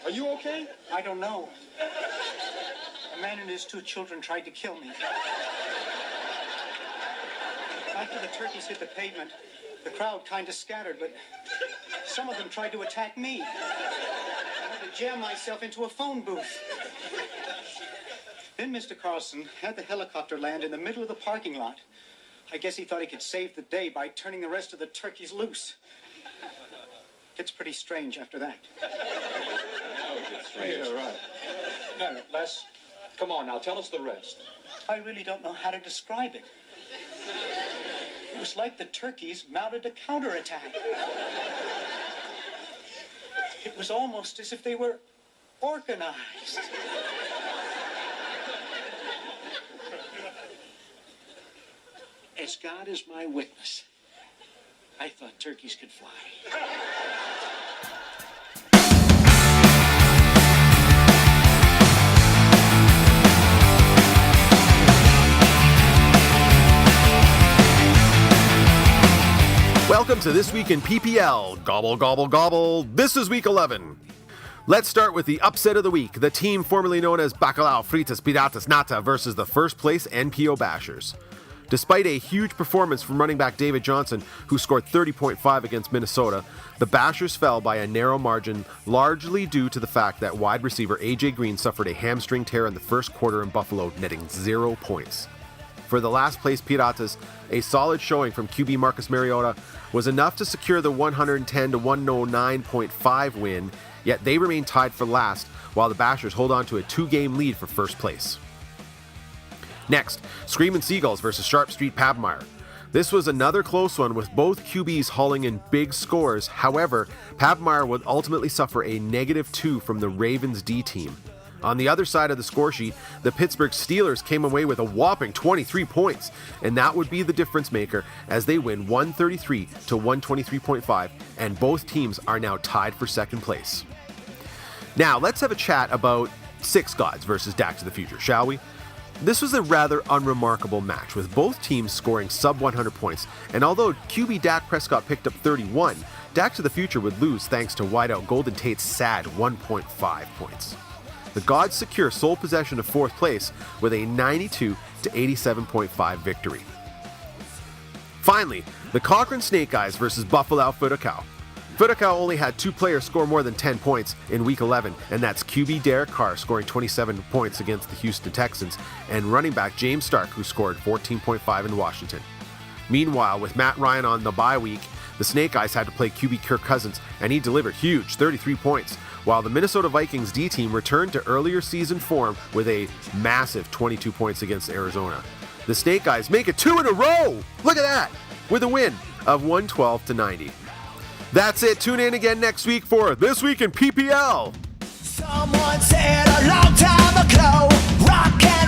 Are you okay? I don't know. A man and his 2 children tried to kill me. After the turkeys hit the pavement, the crowd kind of scattered, but some of them tried to attack me. I had to jam myself into a phone booth. Then Mr. Carlson had the helicopter land in the middle of the parking lot. I guess he thought he could save the day by turning the rest of the turkeys loose. It's pretty strange after that. Yeah, right. No, Les, come on now, tell us the rest. I really don't know how to describe it. It was like the turkeys mounted a counterattack. It was almost as if they were organized. As God is my witness, I thought turkeys could fly. Welcome to This Week in PPL. Gobble, gobble, gobble. This is Week 11. Let's start with the upset of the week. The team formerly known as Bacalao Fritas Piratas Nata versus the first place NPO Bashers. Despite a huge performance from running back David Johnson, who scored 30.5 against Minnesota, the Bashers fell by a narrow margin, largely due to the fact that wide receiver AJ Green suffered a hamstring tear in the first quarter in Buffalo, netting 0 points. For the last place Piratas, a solid showing from QB Marcus Mariota was enough to secure the 110-109.5 win, yet they remain tied for last, while the Bashers hold on to a 2-game lead for first place. Next, Screamin' Seagulls versus Sharp Street Pabmire. This was another close one with both QBs hauling in big scores. However, Pabmire would ultimately suffer a -2 from the Ravens D team. On the other side of the score sheet, the Pittsburgh Steelers came away with a whopping 23 points, and that would be the difference maker as they win 133-123.5, and both teams are now tied for second place. Now, let's have a chat about Six Gods versus Dax of the Future, shall we? This was a rather unremarkable match, with both teams scoring sub-100 points, and although QB Dak Prescott picked up 31, Dax of the Future would lose thanks to wideout Golden Tate's sad 1.5 points. The Gods secure sole possession of fourth place with a 92-87.5 victory. Finally, the Cochrane Snake Eyes versus Buffalo Footacow. Footacow only had 2 players score more than 10 points in Week 11, and that's QB Derek Carr scoring 27 points against the Houston Texans, and running back James Stark, who scored 14.5 in Washington. Meanwhile, with Matt Ryan on the bye week, the Snake Eyes had to play QB Kirk Cousins, and he delivered huge 33 points, while the Minnesota Vikings D team returned to earlier season form with a massive 22 points against Arizona. The Snake Eyes make it 2 in a row! Look at that! With a win of 112-90. That's it. Tune in again next week for This Week in PPL. Someone said a long time ago, rock and